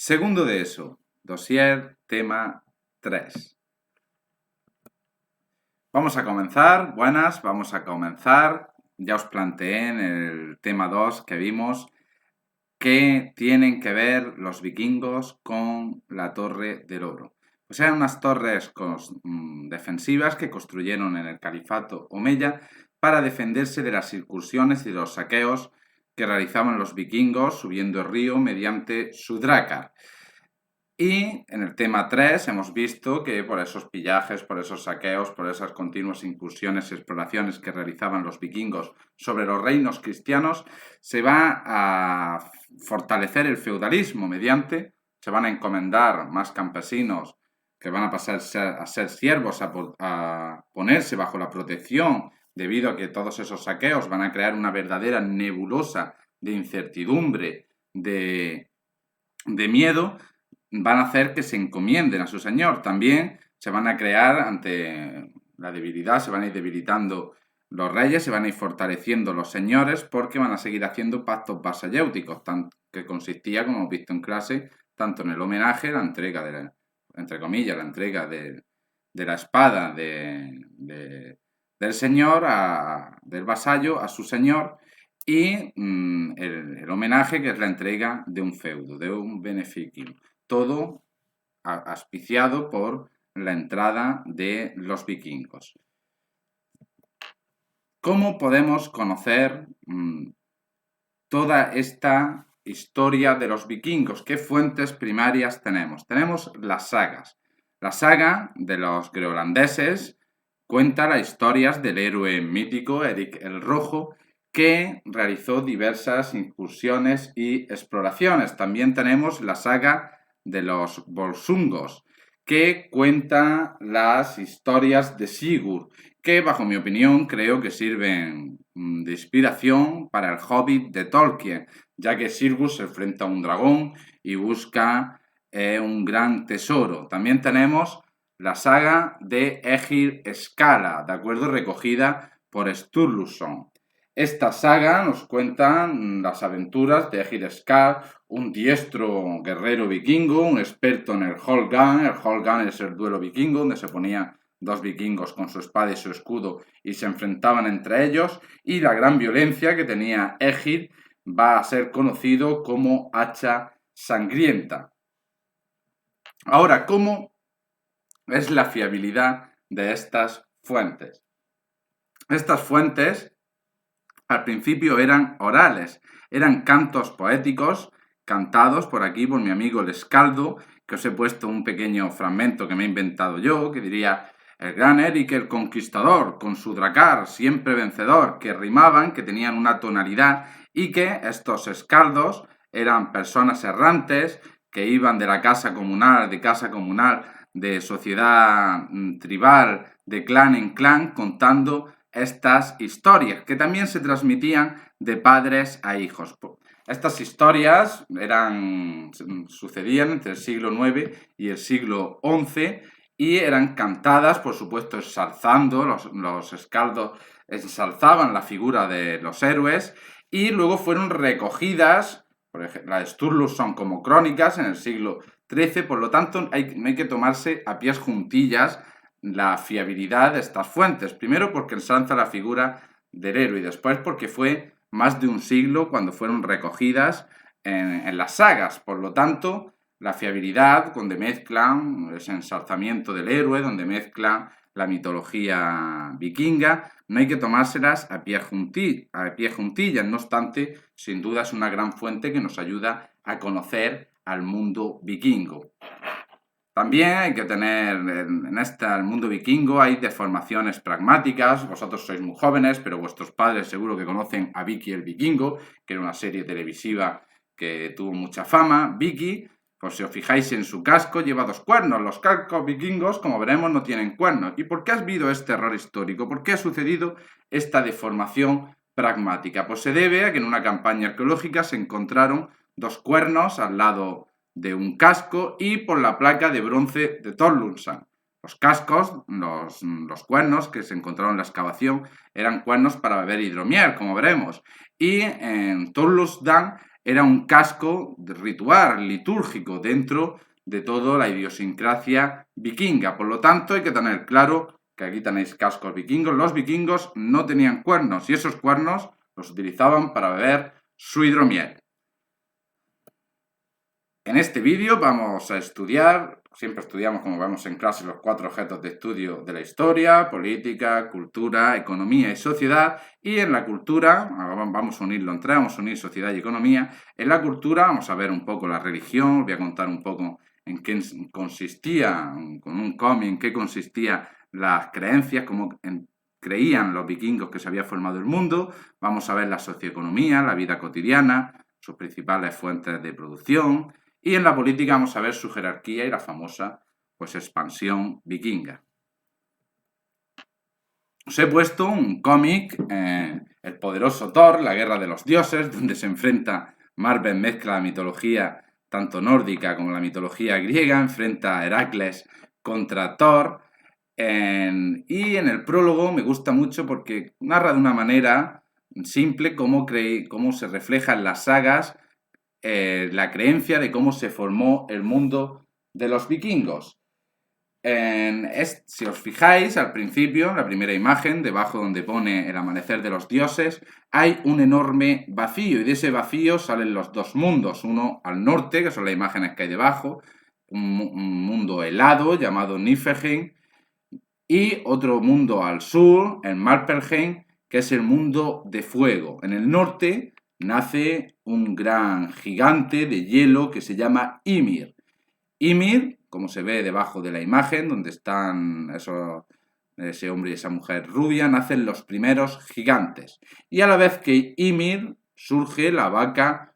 Segundo de eso, dossier tema 3. Vamos a comenzar, buenas, vamos a comenzar. Ya os planteé en el tema 2 que vimos que tienen que ver los vikingos con la Torre del Oro. Pues eran unas torres defensivas que construyeron en el califato omeya para defenderse de las incursiones y de los saqueos que realizaban los vikingos subiendo el río mediante su drácar. Y en el tema 3 hemos visto que por esos pillajes, por esos saqueos, por esas continuas incursiones y exploraciones que realizaban los vikingos sobre los reinos cristianos, se va a fortalecer el feudalismo se van a encomendar más campesinos que van a pasar a ser siervos, a ponerse bajo la protección, debido a que todos esos saqueos van a crear una verdadera nebulosa de incertidumbre, de miedo, van a hacer que se encomienden a su señor. También se van a crear ante la debilidad, se van a ir debilitando los reyes, se van a ir fortaleciendo los señores porque van a seguir haciendo pactos vasalléuticos, que consistía, como hemos visto en clase, tanto en el homenaje, la entrega de entre comillas, la entrega de la espada del señor, del vasallo a su señor, y el homenaje, que es la entrega de un feudo, de un beneficio. Todo auspiciado por la entrada de los vikingos. ¿Cómo podemos conocer toda esta historia de los vikingos? ¿Qué fuentes primarias tenemos? Tenemos las sagas. La saga de los groenlandeses cuenta las historias del héroe mítico Eric el Rojo, que realizó diversas incursiones y exploraciones. También tenemos la saga de los volsungos, que cuenta las historias de Sigurd, que bajo mi opinión creo que sirven de inspiración para el Hobbit de Tolkien, ya que Sigurd se enfrenta a un dragón y busca un gran tesoro. También tenemos la saga de Egil Skalla, de acuerdo, recogida por Sturluson. Esta saga nos cuenta las aventuras de Egil Skalla, un diestro guerrero vikingo, un experto en el Holgan. El Holgan es el duelo vikingo, donde se ponían dos vikingos con su espada y su escudo y se enfrentaban entre ellos, y la gran violencia que tenía Egil va a ser conocido como hacha sangrienta. Ahora, ¿cómo es la fiabilidad de estas fuentes? Estas fuentes al principio eran orales, eran cantos poéticos cantados por aquí por mi amigo el Escaldo, que os he puesto un pequeño fragmento que me he inventado yo, que diría: el gran Eric el Conquistador, con su dracar siempre vencedor, que rimaban, que tenían una tonalidad, y que estos escaldos eran personas errantes que iban de casa comunal, de sociedad tribal, de clan en clan, contando estas historias, que también se transmitían de padres a hijos. Estas historias sucedían entre el siglo IX y el siglo XI y eran cantadas, por supuesto, ensalzando, los escaldos ensalzaban la figura de los héroes, y luego fueron recogidas, por ejemplo, las de Sturluson, como crónicas en el siglo XIII. Por lo tanto, no hay que tomarse a pies juntillas la fiabilidad de estas fuentes. Primero, porque ensalza la figura del héroe, y después porque fue más de un siglo cuando fueron recogidas en las sagas. Por lo tanto, la fiabilidad, donde mezclan ese ensalzamiento del héroe, donde mezclan la mitología vikinga, no hay que tomárselas a pie juntillas. No obstante, sin duda es una gran fuente que nos ayuda a conocer al mundo vikingo. También hay que tener en el mundo vikingo hay deformaciones pragmáticas. Vosotros sois muy jóvenes, pero vuestros padres seguro que conocen a Vicky el Vikingo, que era una serie televisiva que tuvo mucha fama. Vicky, pues si os fijáis en su casco, lleva 2 cuernos. Los cascos vikingos, como veremos, no tienen cuernos. ¿Y por qué ha habido este error histórico? ¿Por qué ha sucedido esta deformación pragmática? Pues se debe a que en una campaña arqueológica se encontraron 2 cuernos al lado de un casco y por la placa de bronce de Torlunsan. Los cascos, los cuernos que se encontraron en la excavación, eran cuernos para beber hidromiel, como veremos. Y en Torlunsan era un casco ritual, litúrgico, dentro de toda la idiosincrasia vikinga. Por lo tanto, hay que tener claro que aquí tenéis cascos vikingos. Los vikingos no tenían cuernos y esos cuernos los utilizaban para beber su hidromiel. En este vídeo vamos a estudiar, siempre estudiamos como vemos en clase, los 4 objetos de estudio de la historia: política, cultura, economía y sociedad. Y en la cultura, vamos a unirlo en tres, vamos a unir sociedad y economía. En la cultura vamos a ver un poco la religión, os voy a contar un poco en qué consistía, con un cómic, en qué consistía las creencias, cómo creían los vikingos que se había formado el mundo. Vamos a ver la socioeconomía, la vida cotidiana, sus principales fuentes de producción. Y en la política vamos a ver su jerarquía y la famosa expansión vikinga. Os he puesto un cómic, El poderoso Thor, la guerra de los dioses, donde se enfrenta Marvel, mezcla la mitología tanto nórdica como la mitología griega, enfrenta a Heracles contra Thor. Y en el prólogo me gusta mucho porque narra de una manera simple cómo se refleja en las sagas la creencia de cómo se formó el mundo de los vikingos. Si os fijáis, al principio, en la primera imagen, debajo donde pone el amanecer de los dioses, hay un enorme vacío, y de ese vacío salen los dos mundos, uno al norte, que son las imágenes que hay debajo, un mundo helado llamado Niflheim, y otro mundo al sur, el Muspelheim, que es el mundo de fuego. En el norte nace un gran gigante de hielo que se llama Ymir. Ymir, como se ve debajo de la imagen, donde están ese hombre y esa mujer rubia, nacen los primeros gigantes. Y a la vez que Ymir surge la vaca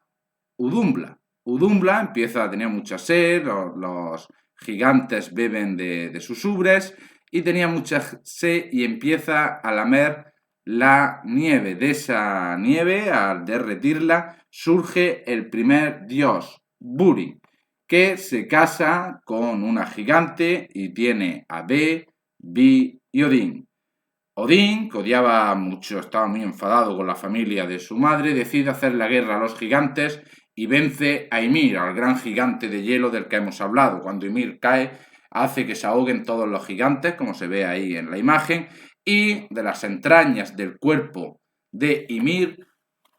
Udumbla. Udumbla empieza a tener mucha sed, los gigantes beben de sus ubres y tenía mucha sed y empieza a lamer la nieve. De esa nieve, al derretirla, surge el primer dios, Buri, que se casa con una gigante y tiene a Be, Bi y Odín. Odín, que odiaba mucho, estaba muy enfadado con la familia de su madre, decide hacer la guerra a los gigantes y vence a Ymir, al gran gigante de hielo del que hemos hablado. Cuando Ymir cae, hace que se ahoguen todos los gigantes, como se ve ahí en la imagen, y de las entrañas del cuerpo de Ymir,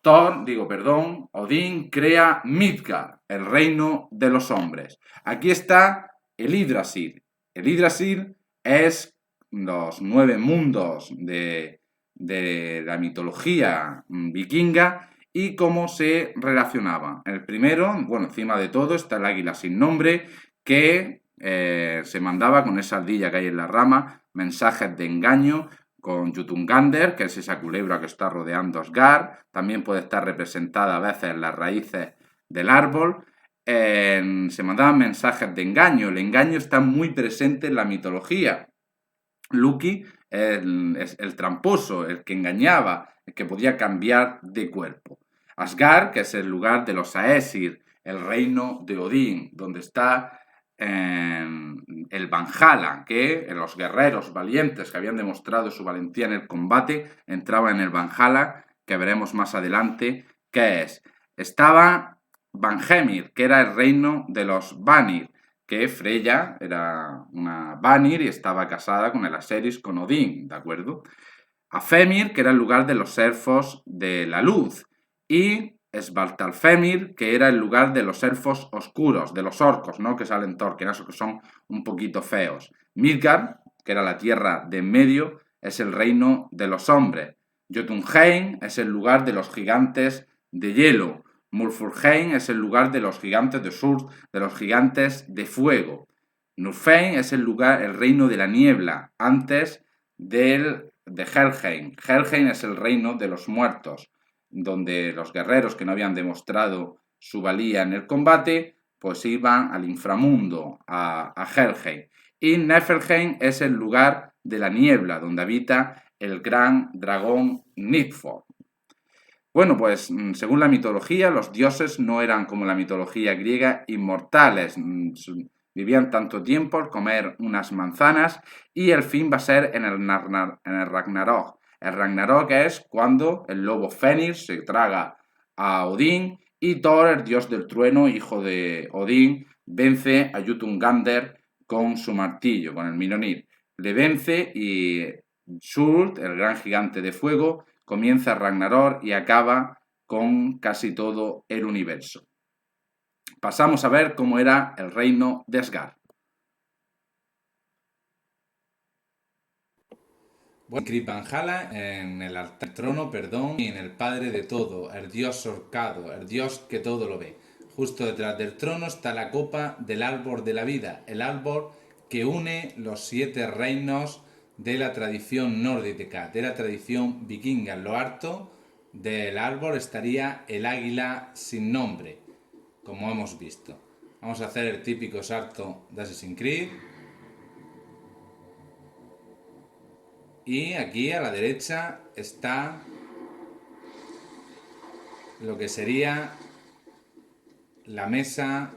Odín crea Midgard, el reino de los hombres. Aquí está el Yggdrasil. El Yggdrasil es los 9 mundos de la mitología vikinga y cómo se relacionaban. El primero, encima de todo está el águila sin nombre, que se mandaba con esa ardilla que hay en la rama mensajes de engaño con Jotungander, que es esa culebra que está rodeando Asgard. También puede estar representada a veces en las raíces del árbol. Se mandaban mensajes de engaño. El engaño está muy presente en la mitología. Loki es el tramposo, el que engañaba, el que podía cambiar de cuerpo. Asgard, que es el lugar de los Aesir, el reino de Odín, donde está el Valhalla, que los guerreros valientes que habían demostrado su valentía en el combate entraban en el Valhalla, que veremos más adelante qué es. Estaba Vanhemir, que era el reino de los Vanir, que Freya era una Vanir y estaba casada con el Aseris, con Odín, ¿de acuerdo? Afemir, que era el lugar de los elfos de la luz, y Svartalfheimir, que era el lugar de los elfos oscuros, de los orcos, ¿no? Que salen Tolkien, esos que son un poquito feos. Midgard, que era la tierra de en medio, es el reino de los hombres. Jotunheim es el lugar de los gigantes de hielo. Muspelheim es el lugar de los gigantes de sur, de los gigantes de fuego. Niflheim es el reino de la niebla, antes de Helheim. Helheim es el reino de los muertos, donde los guerreros que no habían demostrado su valía en el combate, pues iban al inframundo, a Helheim. Y Niflheim es el lugar de la niebla, donde habita el gran dragón Nidfogg. Bueno, pues según la mitología, los dioses no eran como la mitología griega inmortales. Vivían tanto tiempo al comer unas manzanas y el fin va a ser en el Ragnarok. El Ragnarok es cuando el lobo Fénix se traga a Odín Y Thor, el dios del trueno, hijo de Odín, vence a Jotungander con su martillo, con el Mjolnir. Le vence y Surd, el gran gigante de fuego, comienza Ragnarok y acaba con casi todo el universo. Pasamos a ver cómo era el reino de Asgard. Bueno, Krip Valhalla en el altar del trono, perdón, y en el padre de todo, el dios Sorcado, el dios que todo lo ve. Justo detrás del trono está la copa del árbol de la vida, el árbol que une los 7 reinos de la tradición nórdica, de la tradición vikinga. En lo alto del árbol estaría el águila sin nombre, como hemos visto. Vamos a hacer el típico salto de Assassin's Creed. Y aquí a la derecha está lo que sería la mesa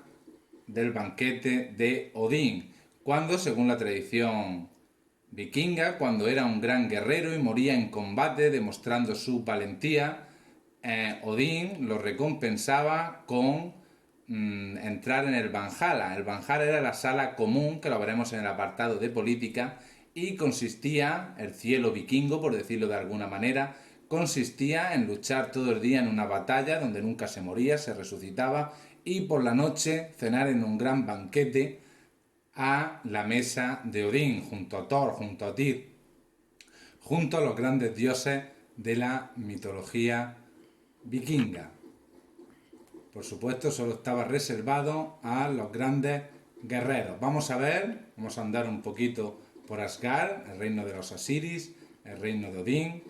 del banquete de Odín, cuando, según la tradición vikinga, cuando era un gran guerrero y moría en combate demostrando su valentía, Odín lo recompensaba con entrar en el Valhalla. El Valhalla era la sala común, que lo veremos en el apartado de política, y consistía, el cielo vikingo, por decirlo de alguna manera, consistía en luchar todo el día en una batalla donde nunca se moría, se resucitaba, y por la noche cenar en un gran banquete a la mesa de Odín, junto a Thor, junto a Tyr, junto a los grandes dioses de la mitología vikinga. Por supuesto, solo estaba reservado a los grandes guerreros. Vamos a ver, vamos a andar un poquito por Asgard, el reino de los Asiris, el reino de Odín.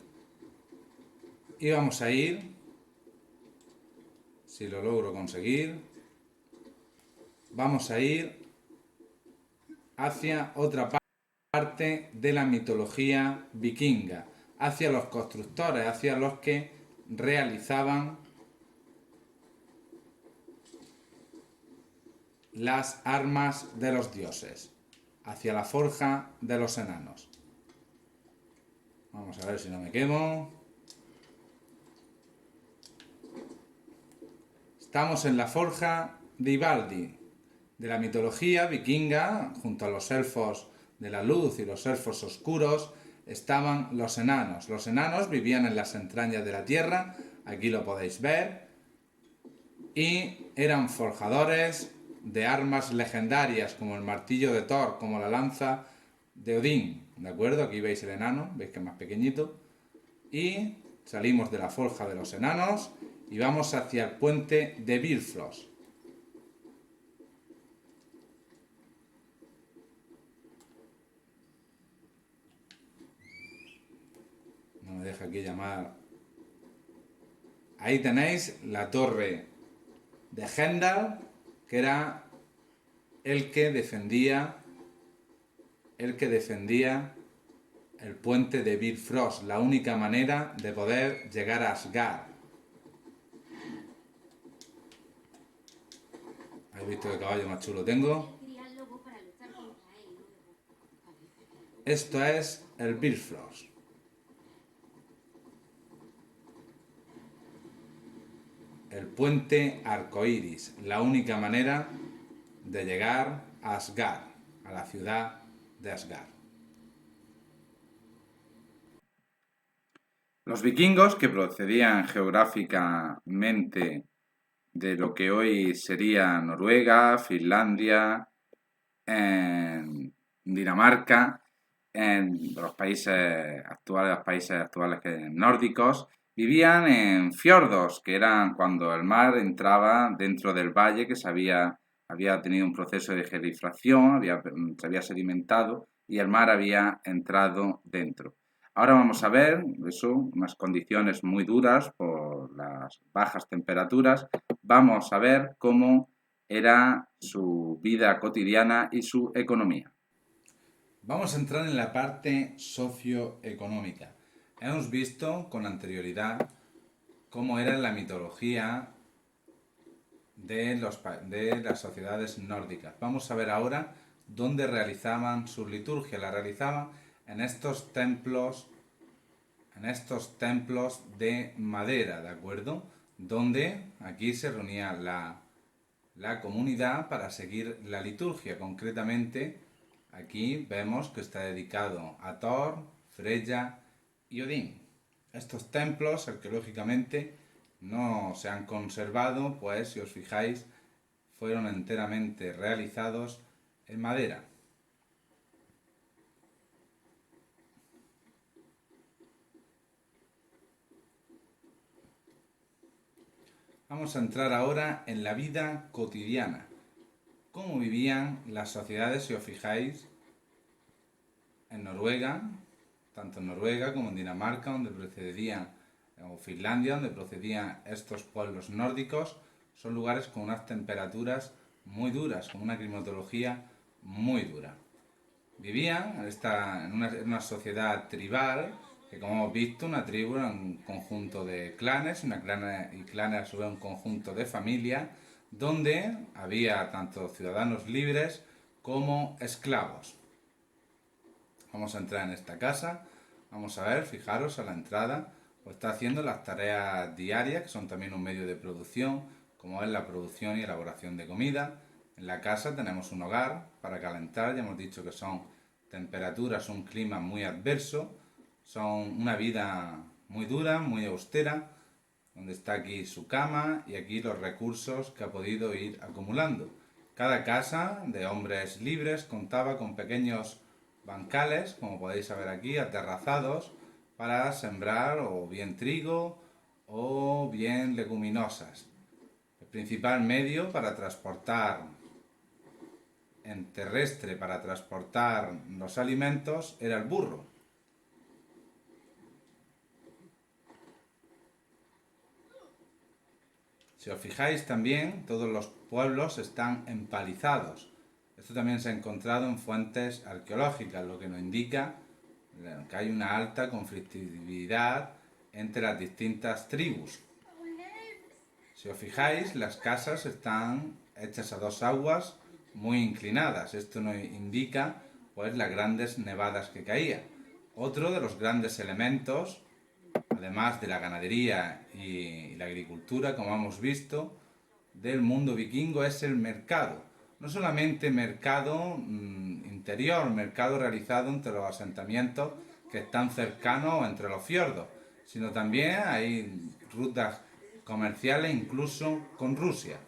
Y vamos a ir, si lo logro conseguir, vamos a ir hacia otra parte de la mitología vikinga, hacia los constructores, hacia los que realizaban las armas de los dioses, hacia la forja de los enanos. Vamos a ver si no me quemo. Estamos en la forja de Ivaldi, de la mitología vikinga. Junto a los elfos de la luz y los elfos oscuros estaban los enanos. Los enanos vivían en las entrañas de la tierra, aquí lo podéis ver, y eran forjadores de armas legendarias como el martillo de Thor, como la lanza de Odín, ¿de acuerdo? Aquí veis el enano, veis que es más pequeñito, y salimos de la forja de los enanos y vamos hacia el puente de Bifrost. No me deja aquí llamar. Ahí tenéis la torre de Heimdall, que era el que defendía el puente de Bifrost, la única manera de poder llegar a Asgard. ¿Habéis visto qué caballo más chulo tengo? Esto es el Bifrost. El puente arcoíris, la única manera de llegar a Asgard, a la ciudad de Asgard. Los vikingos, que procedían geográficamente de lo que hoy sería Noruega, Finlandia, Dinamarca, en los países actuales nórdicos, vivían en fiordos, que eran cuando el mar entraba dentro del valle, que había tenido un proceso de gelificación, se había sedimentado y el mar había entrado dentro. Ahora vamos a ver eso, unas condiciones muy duras por las bajas temperaturas. Vamos a ver cómo era su vida cotidiana y su economía. Vamos a entrar en la parte socioeconómica. Hemos visto con anterioridad cómo era la mitología de las sociedades nórdicas. Vamos a ver ahora dónde realizaban su liturgia. La realizaban en estos templos de madera, ¿de acuerdo? donde aquí se reunía la comunidad para seguir la liturgia. Concretamente, aquí vemos que está dedicado a Thor, Freya y Odín. Estos templos arqueológicamente no se han conservado, pues si os fijáis, fueron enteramente realizados en madera. Vamos a entrar ahora en la vida cotidiana. ¿Cómo vivían las sociedades, si os fijáis, en Noruega, tanto en Noruega como en Dinamarca, donde procedían, o Finlandia, donde procedían estos pueblos nórdicos? Son lugares con unas temperaturas muy duras, con una climatología muy dura. Vivían en una sociedad tribal, que como hemos visto, una tribu era un conjunto de clanes, y clanes a su vez un conjunto de familias, donde había tanto ciudadanos libres como esclavos. Vamos a entrar en esta casa, vamos a ver, fijaros a la entrada, pues está haciendo las tareas diarias, que son también un medio de producción, como es la producción y elaboración de comida. En la casa tenemos un hogar para calentar, ya hemos dicho que son temperaturas, un clima muy adverso, son una vida muy dura, muy austera, donde está aquí su cama y aquí los recursos que ha podido ir acumulando. Cada casa de hombres libres contaba con pequeños bancales, como podéis ver aquí, aterrazados, para sembrar o bien trigo o bien leguminosas. El principal medio para transportar en terrestre, para transportar los alimentos, era el burro. Si os fijáis también, todos los pueblos están empalizados. Esto también se ha encontrado en fuentes arqueológicas, lo que nos indica que hay una alta conflictividad entre las distintas tribus. Si os fijáis, las casas están hechas a dos aguas muy inclinadas. Esto nos indica pues las grandes nevadas que caían. Otro de los grandes elementos, además de la ganadería y la agricultura, como hemos visto, del mundo vikingo es el mercado. No solamente mercado interior, mercado realizado entre los asentamientos que están cercanos o entre los fiordos, sino también hay rutas comerciales incluso con Rusia.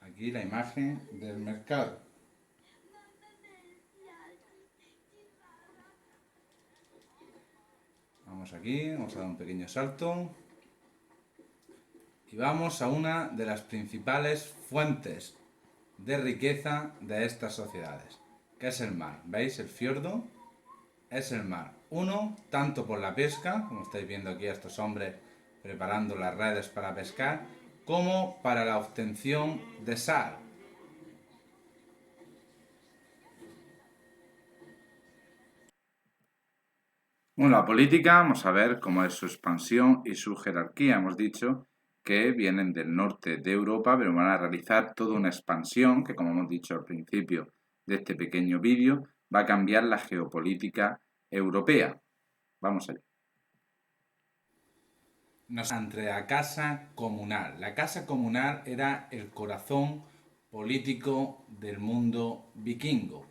Aquí la imagen del mercado. Vamos aquí, vamos a dar un pequeño salto. Y vamos a una de las principales fuentes de riqueza de estas sociedades, que es el mar. ¿Veis? El fiordo es el mar. Uno, tanto por la pesca, como estáis viendo aquí a estos hombres preparando las redes para pescar, como para la obtención de sal. Bueno, la política, vamos a ver cómo es su expansión y su jerarquía. Hemos dicho que vienen del norte de Europa, pero van a realizar toda una expansión que, como hemos dicho al principio de este pequeño vídeo, va a cambiar la geopolítica europea. Vamos allá. Entre la casa comunal. La casa comunal era el corazón político del mundo vikingo.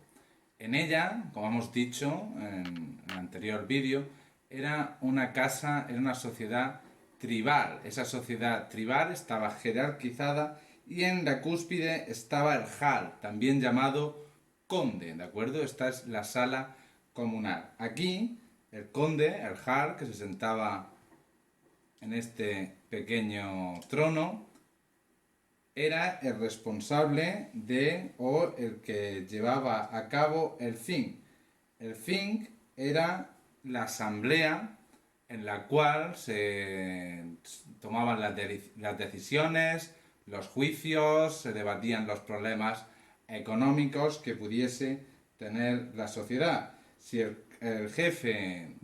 En ella, como hemos dicho en el anterior vídeo, era una casa, era una sociedad tribal. Esa sociedad tribal estaba jerarquizada y en la cúspide estaba el jarl, también llamado conde, ¿de acuerdo? Esta es la sala comunal. Aquí, el conde, el jarl, que se sentaba en este pequeño trono, era el responsable o el que llevaba a cabo el Þing. El Þing era la asamblea en la cual se tomaban las decisiones, los juicios, se debatían los problemas económicos que pudiese tener la sociedad. Si el jefe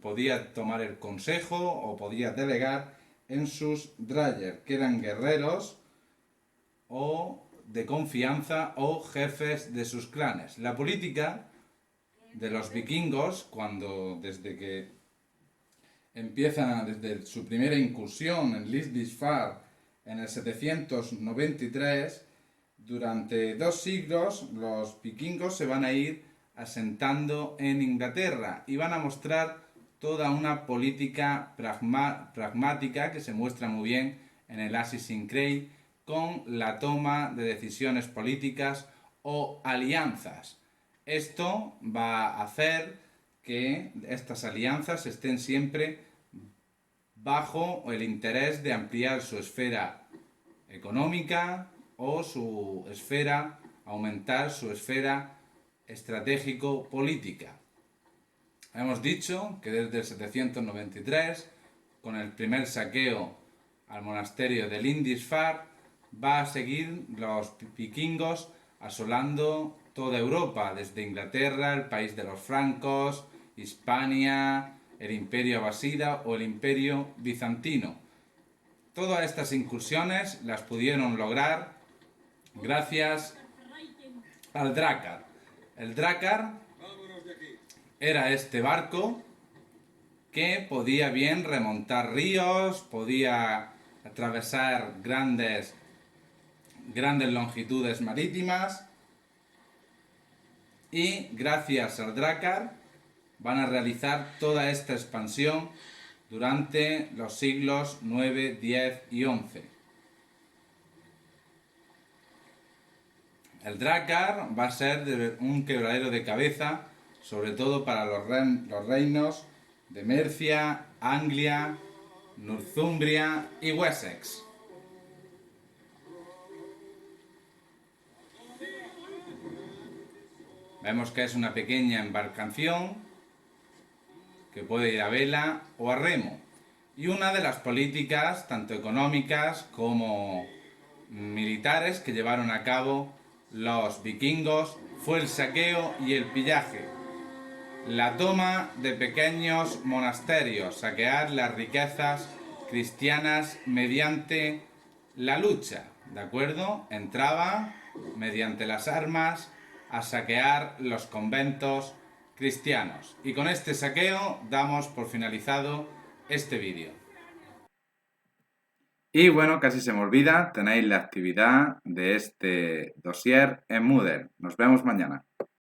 podía tomar el consejo o podía delegar en sus dragger, que eran guerreros o de confianza o jefes de sus clanes. La política de los vikingos, desde que empieza desde su primera incursión en Lindisfarne en el 793. Durante 2 siglos los vikingos se van a ir asentando en Inglaterra y van a mostrar toda una política pragmática que se muestra muy bien en el Assassin's Creed, con la toma de decisiones políticas o alianzas. Esto va a hacer que estas alianzas estén siempre bajo el interés de ampliar su esfera económica o aumentar su esfera estratégico-política. Hemos dicho que desde el 793, con el primer saqueo al monasterio de Lindisfarne, va a seguir los vikingos asolando toda Europa, desde Inglaterra, el país de los francos, Hispania, el imperio abasida o el imperio bizantino. Todas estas incursiones las pudieron lograr gracias al Drakkar. El Drakkar era este barco que podía bien remontar ríos, podía atravesar grandes longitudes marítimas, y gracias al Drakkar van a realizar toda esta expansión durante los siglos 9, 10 y 11. El Drakkar va a ser un quebradero de cabeza, sobre todo para los reinos de Mercia, Anglia, Northumbria y Wessex. Vemos que es una pequeña embarcación que puede ir a vela o a remo. Y una de las políticas, tanto económicas como militares, que llevaron a cabo los vikingos fue el saqueo y el pillaje. La toma de pequeños monasterios, saquear las riquezas cristianas mediante la lucha, ¿de acuerdo? Entraba mediante las armas a saquear los conventos cristianos. Y con este saqueo damos por finalizado este vídeo. Y bueno, casi se me olvida, tenéis la actividad de este dossier en Moodle. Nos vemos mañana.